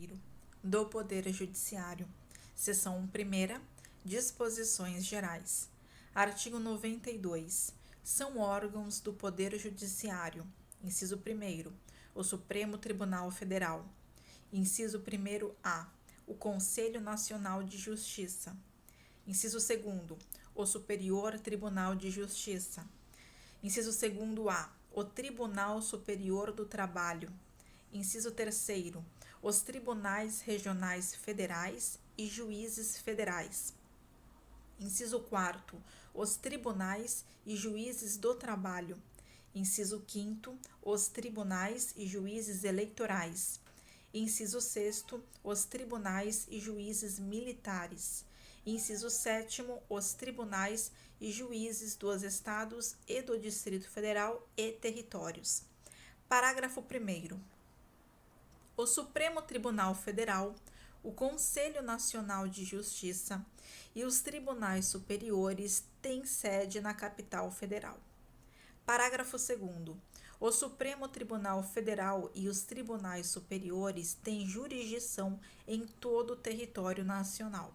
1º do Poder Judiciário, seção 1ª, disposições gerais. Artigo 92. São órgãos do Poder Judiciário. Inciso 1º, o Supremo Tribunal Federal. Inciso 1º-A, o Conselho Nacional de Justiça. Inciso 2º, o Superior Tribunal de Justiça. Inciso 2º-A, o Tribunal Superior do Trabalho. Inciso 3º, os Tribunais Regionais Federais e Juízes Federais. Inciso 4º, os Tribunais e Juízes do Trabalho. Inciso 5º, os Tribunais e Juízes Eleitorais. Inciso 6º, os Tribunais e Juízes Militares. Inciso 7º, os Tribunais e Juízes dos Estados e do Distrito Federal e Territórios. Parágrafo 1º. O Supremo Tribunal Federal, o Conselho Nacional de Justiça e os Tribunais Superiores têm sede na capital federal. Parágrafo 2º. O Supremo Tribunal Federal e os Tribunais Superiores têm jurisdição em todo o território nacional.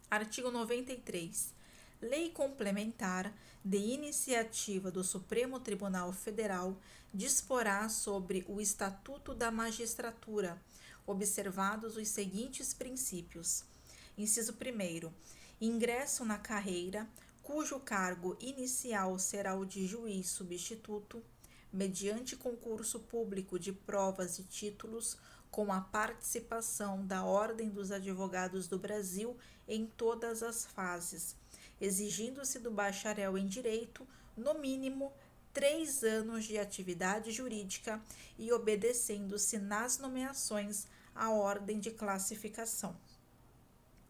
Artigo 93. Lei complementar de iniciativa do Supremo Tribunal Federal disporá sobre o Estatuto da Magistratura, observados os seguintes princípios. Inciso 1º. Ingresso na carreira, cujo cargo inicial será o de juiz substituto, mediante concurso público de provas e títulos, com a participação da Ordem dos Advogados do Brasil em todas as fases, exigindo-se do bacharel em Direito, no mínimo, 3 anos de atividade jurídica e obedecendo-se nas nomeações à ordem de classificação.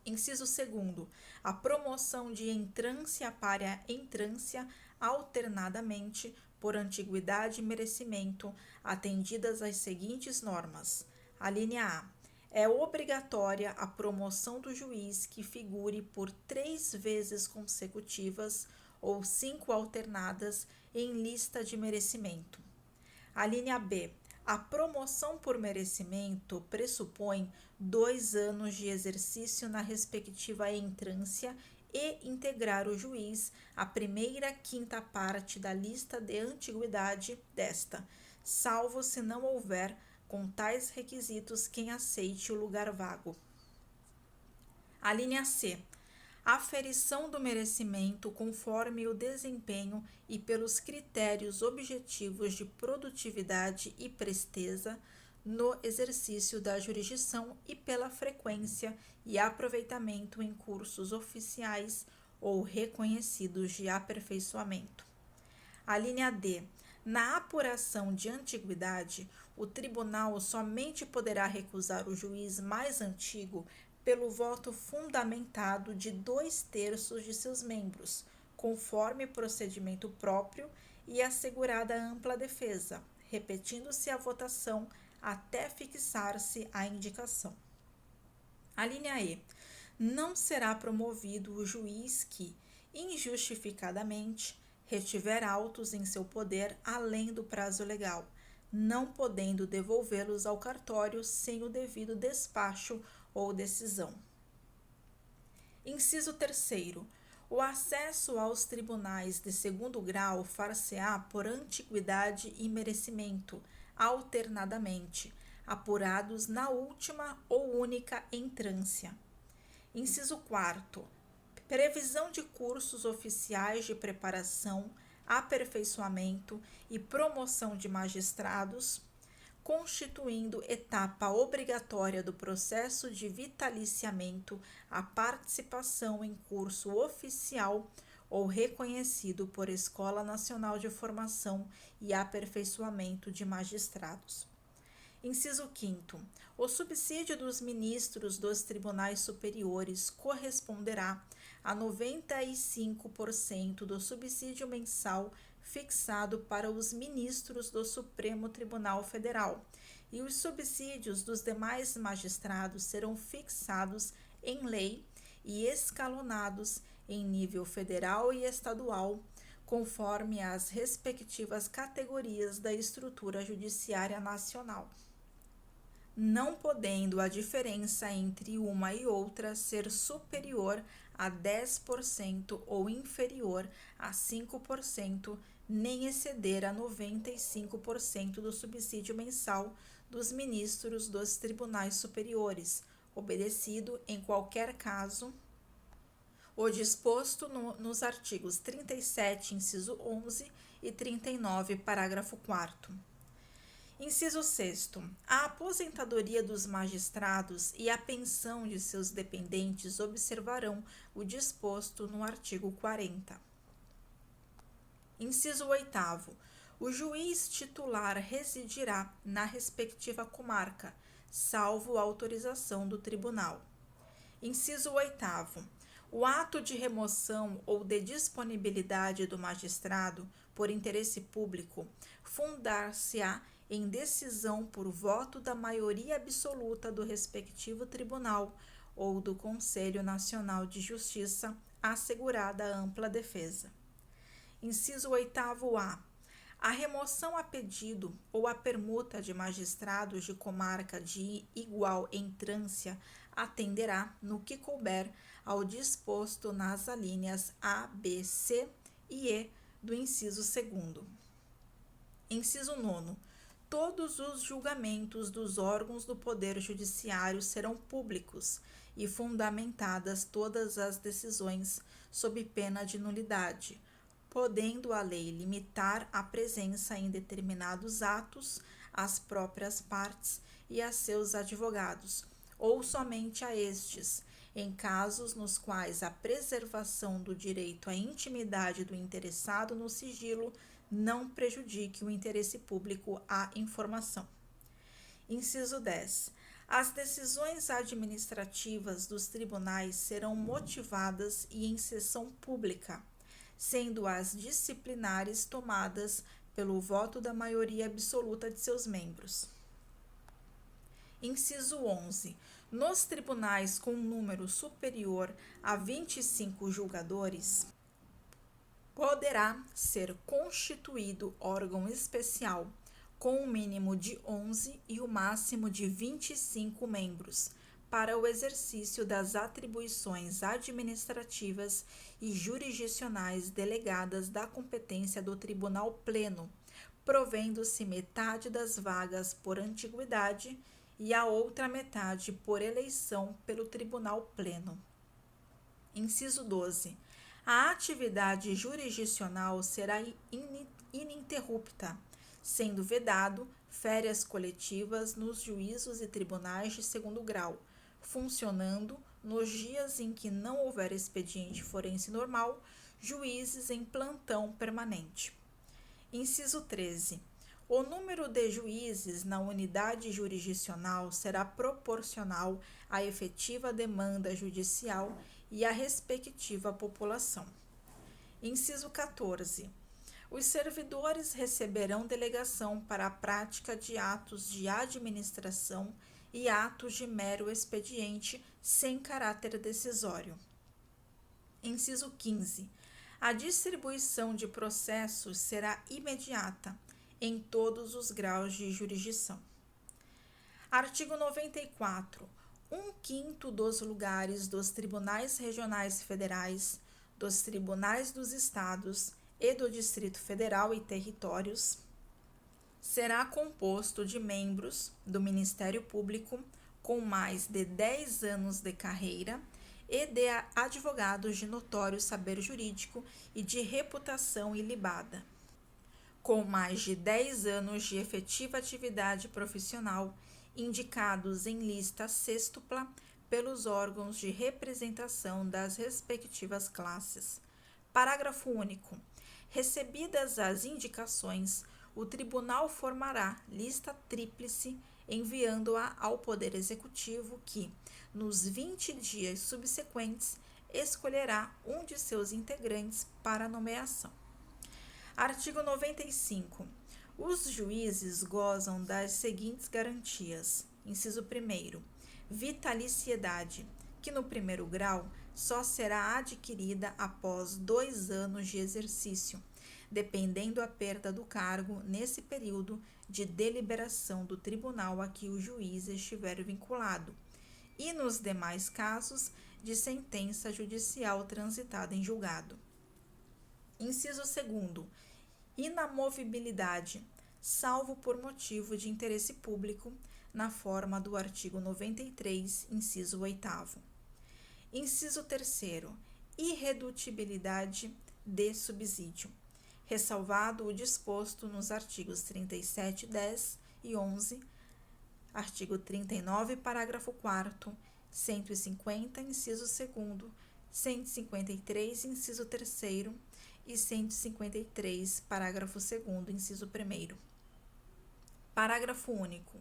Inciso 2º, a promoção de entrância para entrância alternadamente por antiguidade e merecimento, atendidas as seguintes normas. Alínea A. É obrigatória a promoção do juiz que figure por 3 vezes consecutivas ou 5 alternadas em lista de merecimento. Alínea B. A promoção por merecimento pressupõe 2 anos de exercício na respectiva entrância e integrar o juiz a 1ª/5ª parte da lista de antiguidade desta, salvo se não houver com tais requisitos quem aceite o lugar vago. Alínea C. Aferição do merecimento conforme o desempenho e pelos critérios objetivos de produtividade e presteza no exercício da jurisdição e pela frequência e aproveitamento em cursos oficiais ou reconhecidos de aperfeiçoamento. Alínea D. Na apuração de antiguidade, o tribunal somente poderá recusar o juiz mais antigo pelo voto fundamentado de 2/3 de seus membros, conforme procedimento próprio e assegurada ampla defesa, repetindo-se a votação até fixar-se a indicação. Alínea E. Não será promovido o juiz que, injustificadamente, retiver autos em seu poder além do prazo legal, não podendo devolvê-los ao cartório sem o devido despacho ou decisão. Inciso 3º. O acesso aos tribunais de 2º grau far-se-á por antiguidade e merecimento, alternadamente, apurados na última ou única entrância. Inciso 4º. Previsão de cursos oficiais de preparação, aperfeiçoamento e promoção de magistrados, constituindo etapa obrigatória do processo de vitaliciamento a participação em curso oficial ou reconhecido por Escola Nacional de Formação e Aperfeiçoamento de Magistrados. Inciso 5º. O subsídio dos ministros dos tribunais superiores corresponderá a 95% do subsídio mensal fixado para os ministros do Supremo Tribunal Federal, e os subsídios dos demais magistrados serão fixados em lei e escalonados em nível federal e estadual, conforme as respectivas categorias da estrutura judiciária nacional. não podendo a diferença entre uma e outra ser superior a 10% ou inferior a 5%, nem exceder a 95% do subsídio mensal dos ministros dos tribunais superiores, obedecido, em qualquer caso, o disposto nos artigos 37, inciso 11 e 39, parágrafo 4º. Inciso 6º. A aposentadoria dos magistrados e a pensão de seus dependentes observarão o disposto no artigo 40. Inciso 8º. O juiz titular residirá na respectiva comarca, salvo autorização do tribunal. Inciso 8º. O ato de remoção ou de disponibilidade do magistrado por interesse público fundar-se-á em decisão por voto da maioria absoluta do respectivo tribunal ou do Conselho Nacional de Justiça, assegurada ampla defesa. Inciso 8º-A. A remoção a pedido ou a permuta de magistrados de comarca de igual entrância atenderá, no que couber, ao disposto nas alíneas A, B, C e E do inciso 2º. Inciso 9º. Todos os julgamentos dos órgãos do Poder Judiciário serão públicos e fundamentadas todas as decisões sob pena de nulidade, podendo a lei limitar a presença em determinados atos às próprias partes e a seus advogados, ou somente a estes, em casos nos quais a preservação do direito à intimidade do interessado no sigilo não prejudique o interesse público à informação. Inciso 10. As decisões administrativas dos tribunais serão motivadas e em sessão pública, sendo as disciplinares tomadas pelo voto da maioria absoluta de seus membros. Inciso 11. Nos tribunais com número superior a 25 julgadores, poderá ser constituído órgão especial, com um mínimo de 11 e o máximo de 25 membros, para o exercício das atribuições administrativas e jurisdicionais delegadas da competência do Tribunal Pleno, provendo-se metade das vagas por antiguidade e a outra metade por eleição pelo Tribunal Pleno. Inciso 12. A atividade jurisdicional será ininterrupta, sendo vedado férias coletivas nos juízos e tribunais de segundo grau, funcionando, nos dias em que não houver expediente forense normal, juízes em plantão permanente. Inciso 13. O número de juízes na unidade jurisdicional será proporcional à efetiva demanda judicial e à respectiva população. Inciso 14. Os servidores receberão delegação para a prática de atos de administração e atos de mero expediente sem caráter decisório. Inciso 15. A distribuição de processos será imediata em todos os graus de jurisdição. Artigo 94. 1/5 dos lugares dos tribunais regionais federais, dos tribunais dos estados e do Distrito Federal e territórios será composto de membros do Ministério Público com mais de 10 anos de carreira e de advogados de notório saber jurídico e de reputação ilibada, com mais de 10 anos de efetiva atividade profissional, indicados em lista sêxtupla pelos órgãos de representação das respectivas classes. Parágrafo único. Recebidas as indicações, o tribunal formará lista tríplice, enviando-a ao Poder Executivo que, nos 20 dias subsequentes, escolherá um de seus integrantes para nomeação. Artigo 95. Os juízes gozam das seguintes garantias. Inciso 1º. Vitaliciedade, que no primeiro grau só será adquirida após 2 anos de exercício, dependendo a perda do cargo nesse período de deliberação do tribunal a que o juiz estiver vinculado, e nos demais casos de sentença judicial transitada em julgado. Inciso 2º. Inamovibilidade, salvo por motivo de interesse público, na forma do artigo 93, inciso 8º. Inciso 3º. Irredutibilidade de subsídio, ressalvado o disposto nos artigos 37, 10 e 11, artigo 39, parágrafo 4º, 150, inciso 2º, 153, inciso 3º e 153, parágrafo 2º, inciso 1º. Parágrafo único.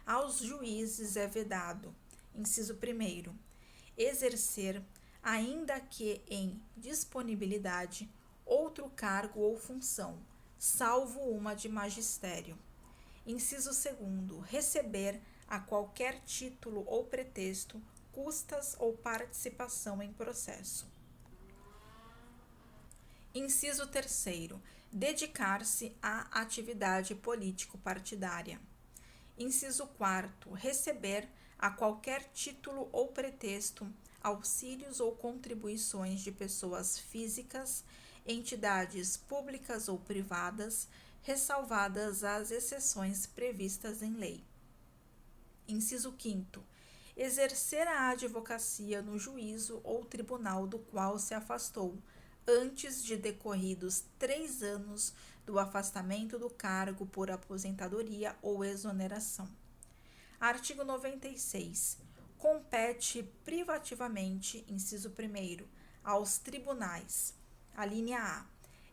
Aos juízes é vedado, inciso 1º, exercer, ainda que em disponibilidade, outro cargo ou função, salvo uma de magistério. Inciso 2º, receber, a qualquer título ou pretexto, custas ou participação em processo. Inciso 3º, dedicar-se à atividade político-partidária. Inciso 4º, receber, a qualquer título ou pretexto, auxílios ou contribuições de pessoas físicas, entidades públicas ou privadas, ressalvadas as exceções previstas em lei. Inciso 5º, exercer a advocacia no juízo ou tribunal do qual se afastou, antes de decorridos 3 anos do afastamento do cargo por aposentadoria ou exoneração. Artigo 96. Compete privativamente, inciso 1º, aos tribunais, alínea A,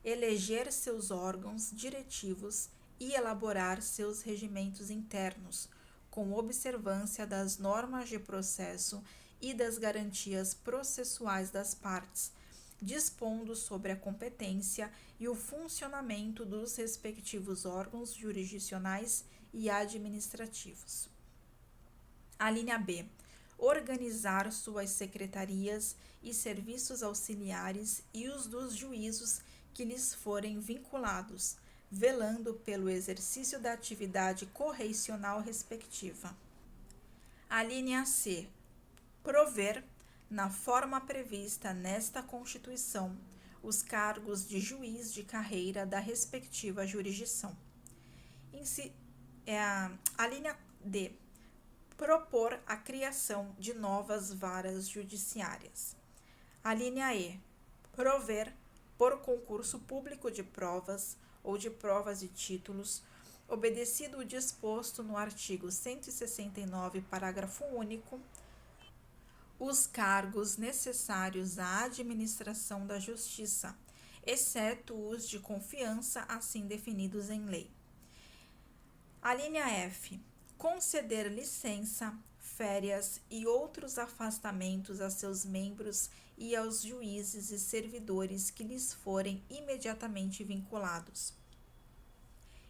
eleger seus órgãos diretivos e elaborar seus regimentos internos, com observância das normas de processo e das garantias processuais das partes, dispondo sobre a competência e o funcionamento dos respectivos órgãos jurisdicionais e administrativos. A linha B. Organizar suas secretarias e serviços auxiliares e os dos juízos que lhes forem vinculados, velando pelo exercício da atividade correicional respectiva. A linha C. Prover, na forma prevista nesta Constituição, os cargos de juiz de carreira da respectiva jurisdição. A linha D. Propor a criação de novas varas judiciárias. A linha E. Prover, por concurso público de provas ou de provas e títulos, obedecido o disposto no artigo 169, parágrafo único, os cargos necessários à administração da justiça, exceto os de confiança assim definidos em lei. A linha F. Conceder licença, férias e outros afastamentos a seus membros e aos juízes e servidores que lhes forem imediatamente vinculados.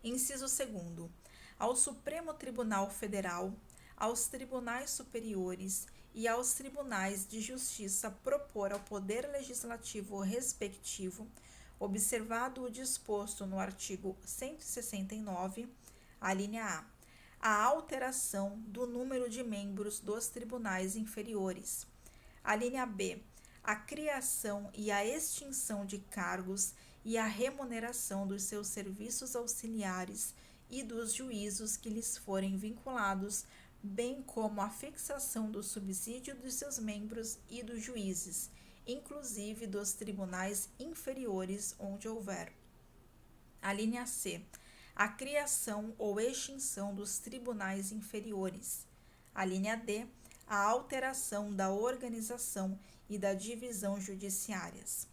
Inciso 2º. Ao Supremo Tribunal Federal, aos tribunais superiores e aos tribunais de justiça propor ao Poder Legislativo respectivo, observado o disposto no artigo 169, a linha A alteração do número de membros dos tribunais inferiores. A linha B. A criação e a extinção de cargos e a remuneração dos seus serviços auxiliares e dos juízos que lhes forem vinculados, bem como a fixação do subsídio dos seus membros e dos juízes, inclusive dos tribunais inferiores onde houver. A linha C. A criação ou extinção dos tribunais inferiores. A linha D. A alteração da organização e da divisão judiciárias.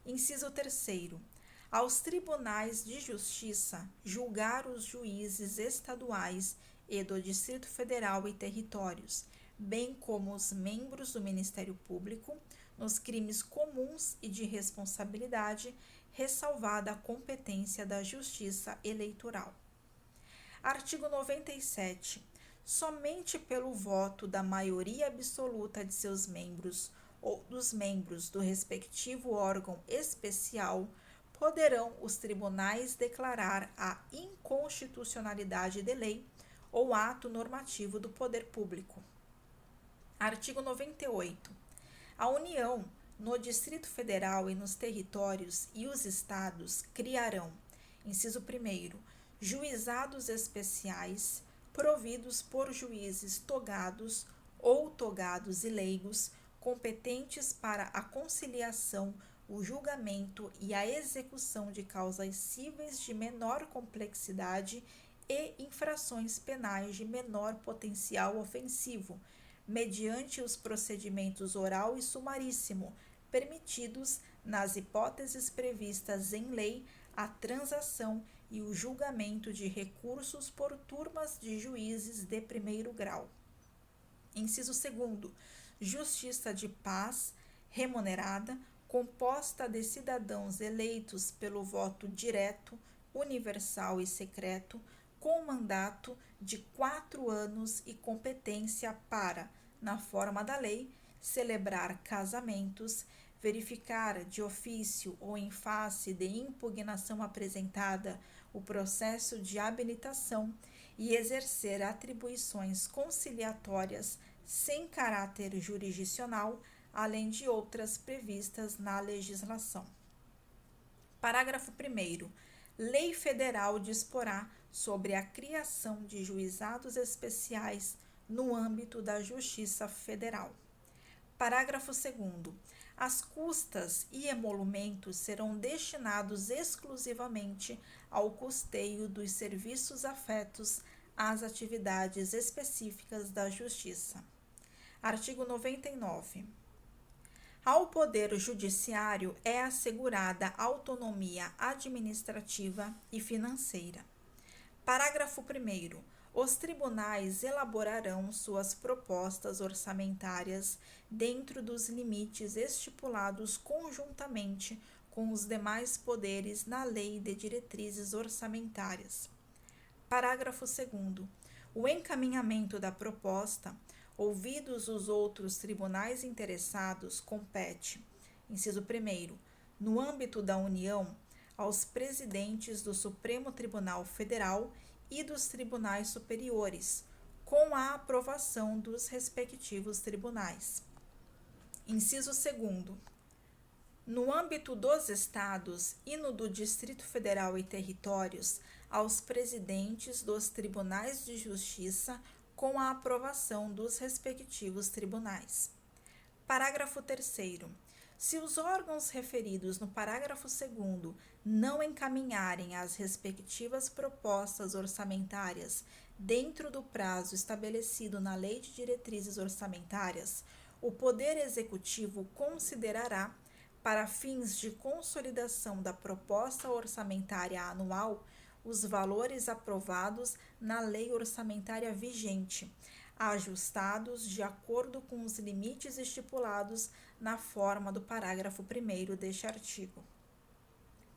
Inciso 3º. Aos tribunais de justiça julgar os juízes estaduais e do Distrito Federal e territórios, bem como os membros do Ministério Público, nos crimes comuns e de responsabilidade, ressalvada a competência da Justiça Eleitoral. Artigo 97. Somente pelo voto da maioria absoluta de seus membros ou dos membros do respectivo órgão especial poderão os tribunais declarar a inconstitucionalidade de lei ou ato normativo do poder público. Artigo 98. A União, no Distrito Federal e nos territórios e os estados criarão, inciso 1º, juizados especiais providos por juízes togados ou togados e leigos competentes para a conciliação, o julgamento e a execução de causas cíveis de menor complexidade e infrações penais de menor potencial ofensivo, mediante os procedimentos oral e sumaríssimo, permitidos, nas hipóteses previstas em lei, a transação e o julgamento de recursos por turmas de juízes de primeiro grau. Inciso 2º. Justiça de paz, remunerada, composta de cidadãos eleitos pelo voto direto, universal e secreto, com mandato de 4 anos e competência para, na forma da lei, celebrar casamentos, verificar de ofício ou em face de impugnação apresentada o processo de habilitação e exercer atribuições conciliatórias sem caráter jurisdicional, além de outras previstas na legislação. Parágrafo 1º. Lei federal disporá sobre a criação de juizados especiais no âmbito da Justiça Federal. Parágrafo 2º. As custas e emolumentos serão destinados exclusivamente ao custeio dos serviços afetos às atividades específicas da Justiça. Artigo 99. Ao Poder Judiciário é assegurada autonomia administrativa e financeira. Parágrafo 1º. Os tribunais elaborarão suas propostas orçamentárias dentro dos limites estipulados conjuntamente com os demais poderes na Lei de Diretrizes Orçamentárias. Parágrafo 2º. O encaminhamento da proposta, ouvidos os outros tribunais interessados, compete, inciso 1º, no âmbito da União, aos presidentes do Supremo Tribunal Federal e dos tribunais superiores, com a aprovação dos respectivos tribunais. Inciso 2º. No âmbito dos estados e no do Distrito Federal e territórios, aos presidentes dos tribunais de justiça, com a aprovação dos respectivos tribunais. Parágrafo 3º. Se os órgãos referidos no parágrafo 2º não encaminharem as respectivas propostas orçamentárias dentro do prazo estabelecido na Lei de Diretrizes Orçamentárias, o Poder Executivo considerará, para fins de consolidação da proposta orçamentária anual, os valores aprovados na lei orçamentária vigente, ajustados de acordo com os limites estipulados na forma do parágrafo 1º deste artigo.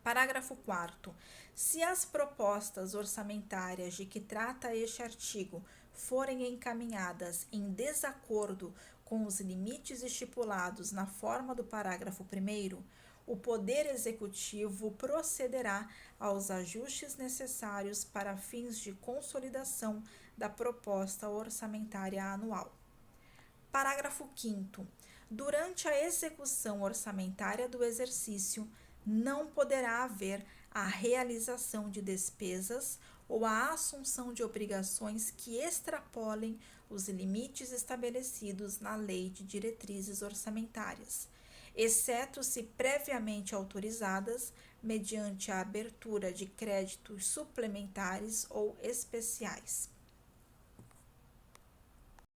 Parágrafo 4º. Se as propostas orçamentárias de que trata este artigo forem encaminhadas em desacordo com os limites estipulados na forma do parágrafo 1º, o Poder Executivo procederá aos ajustes necessários para fins de consolidação da proposta orçamentária anual. Parágrafo 5º. Durante a execução orçamentária do exercício, não poderá haver a realização de despesas ou a assunção de obrigações que extrapolem os limites estabelecidos na Lei de Diretrizes Orçamentárias, exceto se previamente autorizadas mediante a abertura de créditos suplementares ou especiais.